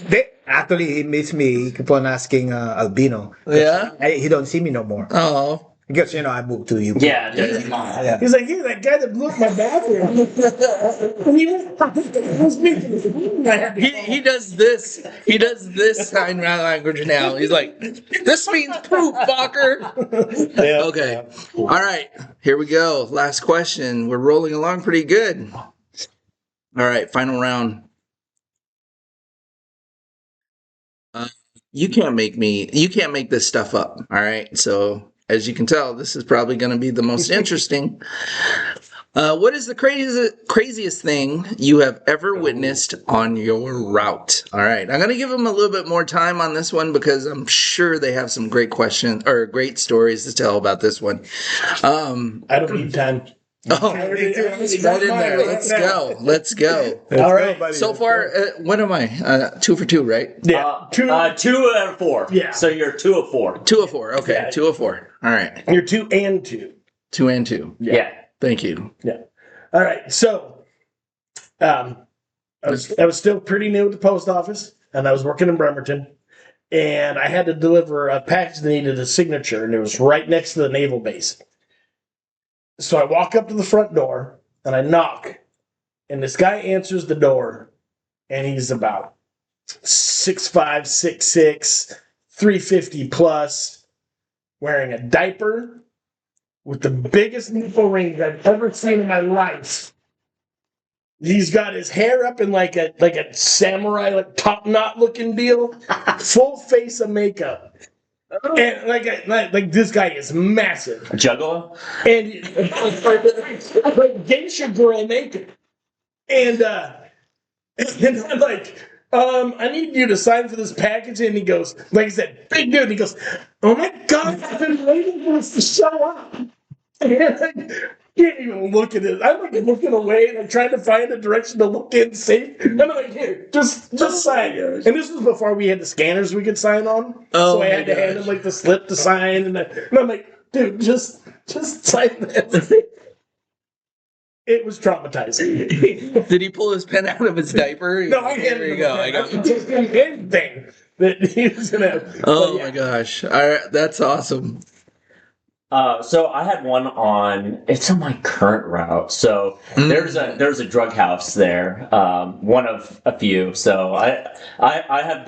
actually he miss me. He keep on asking Albino. Yeah. He don't see me no more Oh. because I moved to UP. Yeah, there's Yeah. He's like, "Hey, that guy that blew up my bathroom." He does this. He does this sign language now. He's like, this means poop, fucker. Yeah. Okay. All right. Here we go. Last question. We're rolling along pretty good. All right. Final round. You can't make this stuff up. All right. So as you can tell, this is probably going to be the most interesting. What is the craziest thing you have ever witnessed on your route? All right, I'm going to give them a little bit more time on this one because I'm sure they have some great questions or great stories to tell about this one. I don't need time. Oh, right in there. Let's go. All right. buddy. So far, what am I? 2 for 2, right? Yeah. 2 out of 4. Yeah. So you're 2 of 4. 2 of 4. Okay, Yeah. 2 of 4. All right, You're 2 and 2. 2 and 2. Yeah. Thank you. Yeah. All right. So, I was still pretty new at the post office, and I was working in Bremerton, and I had to deliver a package that needed a signature, and it was right next to the naval base. So I walk up to the front door and I knock, and this guy answers the door, and he's about 6'5", 6'6", 350 plus, wearing a diaper with the biggest nipple rings I've ever seen in my life. He's got his hair up in like a samurai, like top knot looking deal, full face of makeup, and like this guy is massive, A juggalo? and like geisha girl makeup, and I'm like, I need you to sign for this package, and he goes, like I said, big dude, and he goes, oh my god, I've been waiting for this to show up. And I can't even look at it. I'm like looking away and I'm trying to find a direction to look in safe. And I'm like, here, just sign. And this was before we had the scanners we could sign on. Oh so I my had to hand gosh. him like the slip to sign. And I'm like, dude, just sign this. It was traumatizing. Did he pull his pen out of his diaper? No, I There handed you him go. a I pen. got. Just anything that he was gonna. Oh but yeah. my gosh! All right, that's awesome. So I had one on. It's on my current route. So there's a drug house there. One of a few. So I have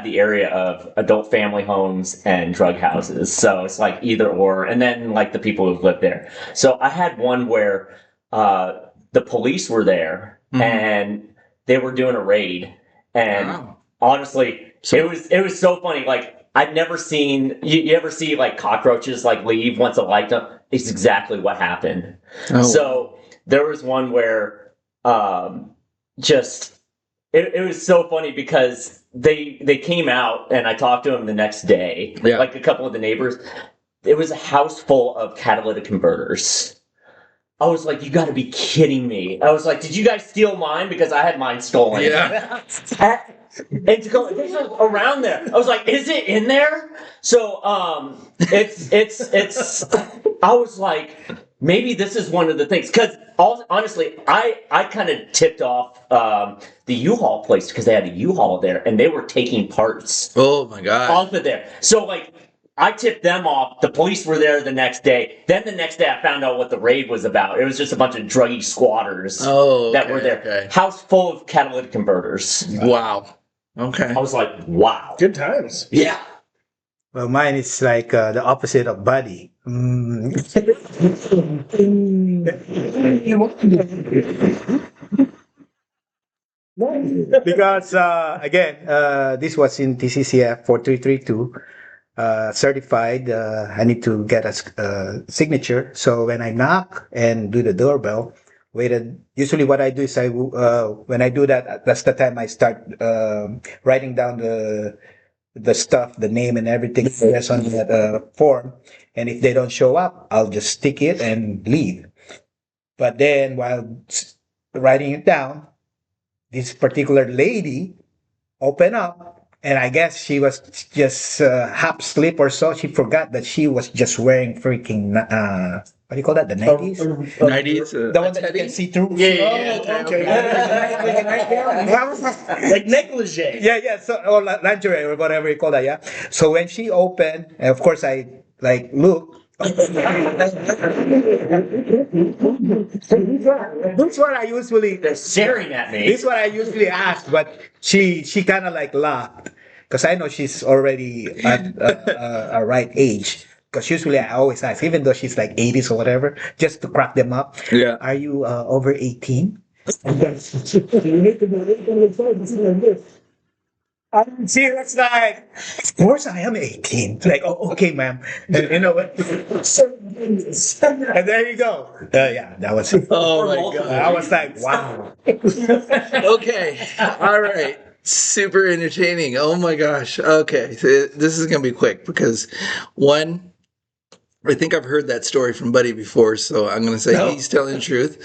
the area of adult family homes and drug houses. So it's like either or, and then like the people who've lived there. So I had one where the police were there and they were doing a raid, and Wow. honestly, it was so funny. Like I'd never seen you ever see like cockroaches like leave once a lifetime. It's exactly what happened. Oh. So there was one where just it was so funny because they came out and I talked to them the next day. Yeah. Like a couple of the neighbors. It was a house full of catalytic converters. I was like, you got to be kidding me. I was like, did you guys steal mine? Because I had mine stolen. Yeah. And to go, this was around there. I was like, is it in there? So, it's, I was like, maybe this is one of the things. Because, honestly, I kind of tipped off the U-Haul place because they had a U-Haul there and they were taking parts Oh my god. off of there. So, like, I tipped them off. The police were there the next day. Then the next day, I found out what the raid was about. It was just a bunch of druggy squatters that were there. Okay. House full of catalytic converters. Wow. Okay. I was like, wow. Good times. Yeah. Well, mine is like the opposite of buddy. Because again, this was in TCCF 4332. certified. I need to get a signature. So when I knock and do the doorbell, waited. Usually, what I do is when I do that, that's the time I start writing down the stuff, the name and everything that's on that form. And if they don't show up, I'll just stick it and leave. But then while writing it down, this particular lady opened up, and I guess she was just half asleep or so. She forgot that she was just wearing freaking what do you call that? The nighties. 90s. The one that you can see through. Oh, okay. Like negligee. Yeah. So or lingerie or whatever you call that. Yeah. So when she opened, and of course I like look. This what I usually. They're staring at me. This is what I usually ask, but she kind of like laughed because I know she's already at a right age. Because usually I always ask, even though she's like 80s or whatever, just to crack them up. Yeah. Are you over 18? She was like, of course I am 18. Like, oh, okay, ma'am. And you know what? And there you go. Yeah, that was it. Oh my god. I was like, wow. Okay. All right. Super entertaining. Oh my gosh. Okay. This is going to be quick because one, I think I've heard that story from Buddy before, so I'm going to say he's telling the truth.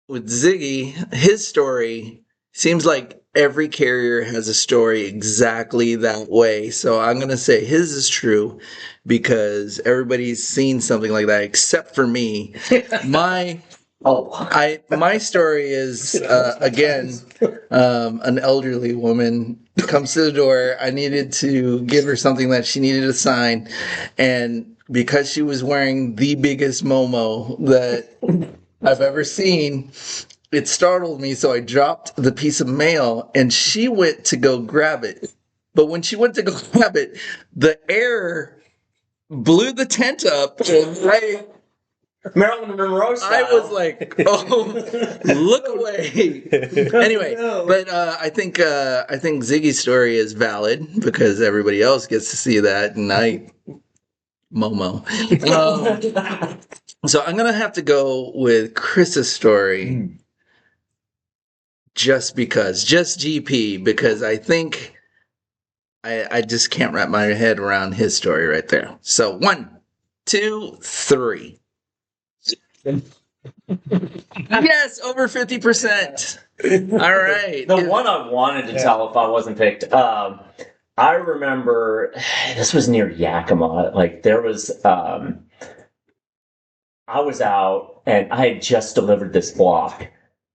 With Ziggy, his story seems like every carrier has a story exactly that way. So I'm going to say his is true because everybody's seen something like that except for me. My story is again an elderly woman comes to the door. I needed to give her something that she needed to sign, and because she was wearing the biggest momo that I've ever seen, it startled me. So I dropped the piece of mail, and she went to go grab it. But when she went to go grab it, the air blew the tent up, and Marilyn Monroe style. I was like, "Oh, look away!" Anyway, but I think Ziggy's story is valid because everybody else gets to see that, and Momo. So I'm gonna have to go with Chris's story, just GP, because I think I just can't wrap my head around his story right there. So 1, 2, 3. Yes, over 50%. All right. The one I wanted to tell if I wasn't picked. I remember this was near Yakima. Like there was, I was out and I had just delivered this block,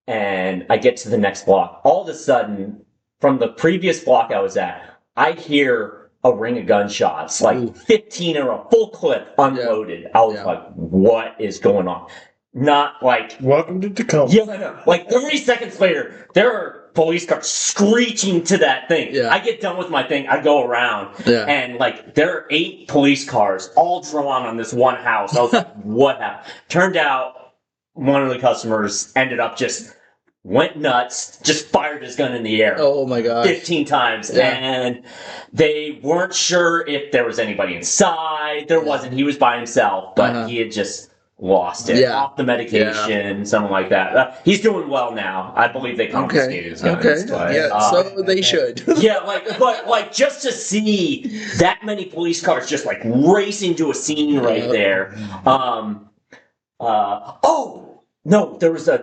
and I get to the next block. All of a sudden, from the previous block I was at, I hear a ring of gunshots, like 15 in a full clip unloaded. I was like, what is going on? Not like... Welcome to Tacoma. Yeah, I know. Like 30 seconds later, there are police cars screeching to that thing. Yeah. I get done with my thing, I go around, and like there are 8 police cars all drawn on this one house. I was like, what happened? Turned out one of the customers ended up just went nuts, just fired his gun in the air. Oh my gosh. 15 times. Yeah. And they weren't sure if there was anybody inside. There wasn't. He was by himself, but he had just lost it. Off the medication, something like that. He's doing well now. I believe they confiscated his guns. So they should. But just to see that many police cars just like racing to a scene right there. No, there was a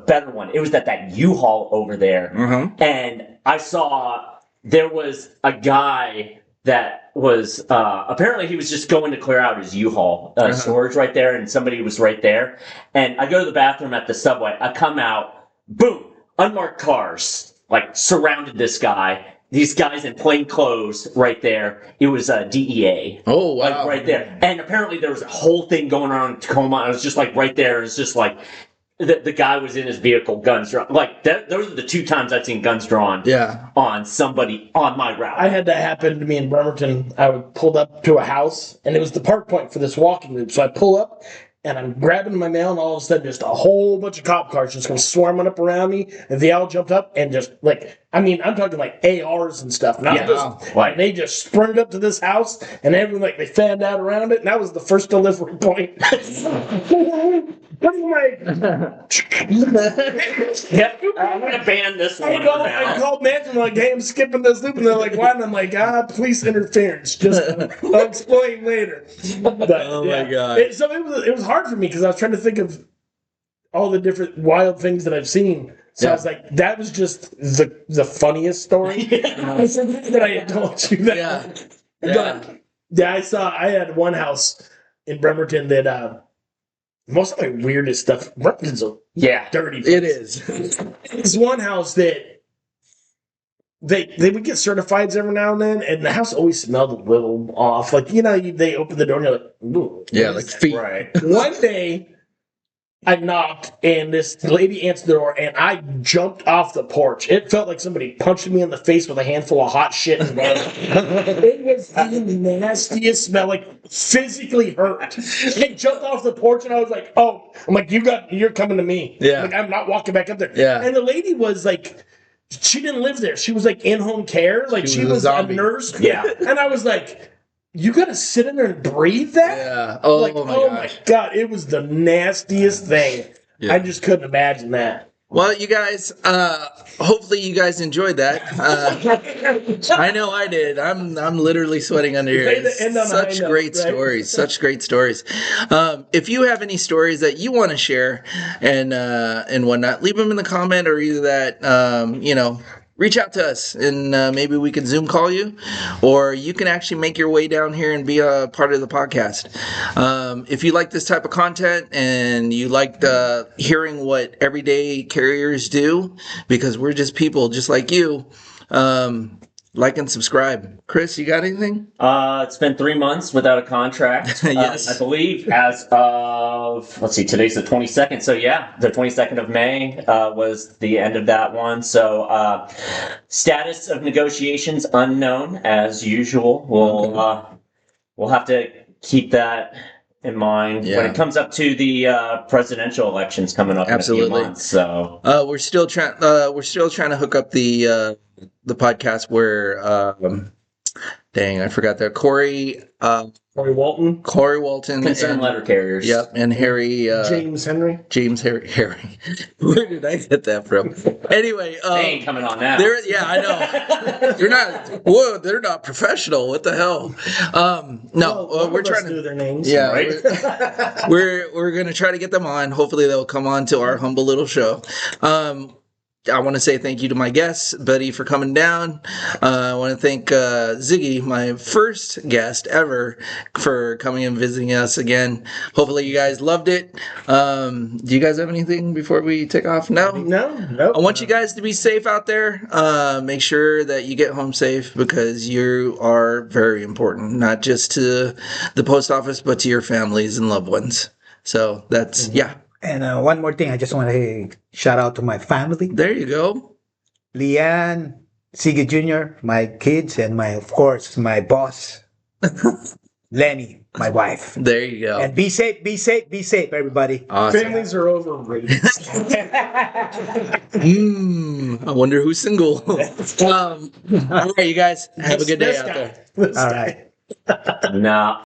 better one. It was that U-Haul over there, and I saw there was a guy that was apparently he was just going to clear out his U-Haul storage right there, and somebody was right there. And I go to the bathroom at the subway. I come out, boom, unmarked cars like surrounded this guy. These guys in plain clothes right there. It was DEA. Oh, wow. Like right there. And apparently there was a whole thing going on in Tacoma. I was just like right there. It's just like the guy was in his vehicle, guns drawn. Like those are the 2 times I've seen guns drawn on somebody on my route. I had that happen to me in Bremerton. I pulled up to a house, and it was the park point for this walking loop. So I pull up, and I'm grabbing my mail, and all of a sudden, just a whole bunch of cop cars just come swarming up around me. And they all jumped up, and just like I mean, I'm talking like ARs and stuff. Not Yeah. just, Like- they just sprinted up to this house and everyone, like, they fanned out around it. And that was the first delivery point. I'm like, Yep. I'm gonna ban this one for I now. called management like, hey, I'm skipping this loop, and they're like, why? And I'm like, police interference. Just I'll explain later. But, Oh my God. It was hard for me because I was trying to think of all the different wild things that I've seen. So I was like, that was just the funniest story that I had told you. That. Yeah. But yeah, I had one house in Bremerton that most of my weirdest stuff. Bremerton's a Yeah. dirty place. It is. It's one house that they would get certifieds every now and then, and the house always smelled a little off. Like, they open the door and you're like, ooh. Yeah, what like is that? feet. Right. One day, I knocked, and this lady answered the door, and I jumped off the porch. It felt like somebody punched me in the face with a handful of hot shit and butter. It was the nastiest smell, like physically hurt. I jumped off the porch, and I was like, "Oh, I'm like, you're coming to me." Yeah. Like, I'm not walking back up there. Yeah. And the lady was like, she didn't live there. She was like in-home care. Like, She she was a was a zombie. nurse. Yeah. And I was like, you gotta sit in there and breathe that? Yeah. Oh, Like, my oh gosh. my God, it was the nastiest thing. Yeah. I just couldn't imagine that. Well, you guys, hopefully you guys enjoyed that. I know I did. I'm literally sweating under here. Way to end on a Such high note, great right? stories. Such great stories. If you have any stories that you want to share and whatnot, leave them in the comment or either that, reach out to us and maybe we can Zoom call you, or you can actually make your way down here and be a part of the podcast. If you like this type of content and you like hearing what everyday carriers do, because we're just people just like you, like and subscribe. Chris, you got anything? It's been 3 months without a contract. Yes. I believe as of, let's see, today's the 22nd. So yeah, the 22nd of May was the end of that one. So status of negotiations unknown as usual. We'll have to keep that in mind when it comes up to the presidential elections coming up Absolutely. in a few months. So We're still trying to hook up the podcast where dang, I forgot that Corey Walton, Walton concerned letter carriers. Yep, and Harry James Henry. Harry. Where did I get that from? Anyway, They ain't coming on now. I know. They're not professional. What the hell? We're trying do to their names. Yeah, Right? we're gonna try to get them on. Hopefully, they'll come on to our humble little show. I want to say thank you to my guests, Buddy, for coming down. I want to thank Ziggy, my first guest ever, for coming and visiting us again. Hopefully, you guys loved it. Do you guys have anything before we take off? No? No. I want you guys to be safe out there. Make sure that you get home safe because you are very important, not just to the post office, but to your families and loved ones. So that's, yeah. And one more thing, I just want to shout out to my family, There you go. Leanne, Ziggy Jr., my kids, and of course, my boss, Lenny, my wife. There you go. And be safe, everybody. Awesome. Families are overrated. I wonder who's single. All right, you guys, have a good day This out guy. there. This All guy. right. No.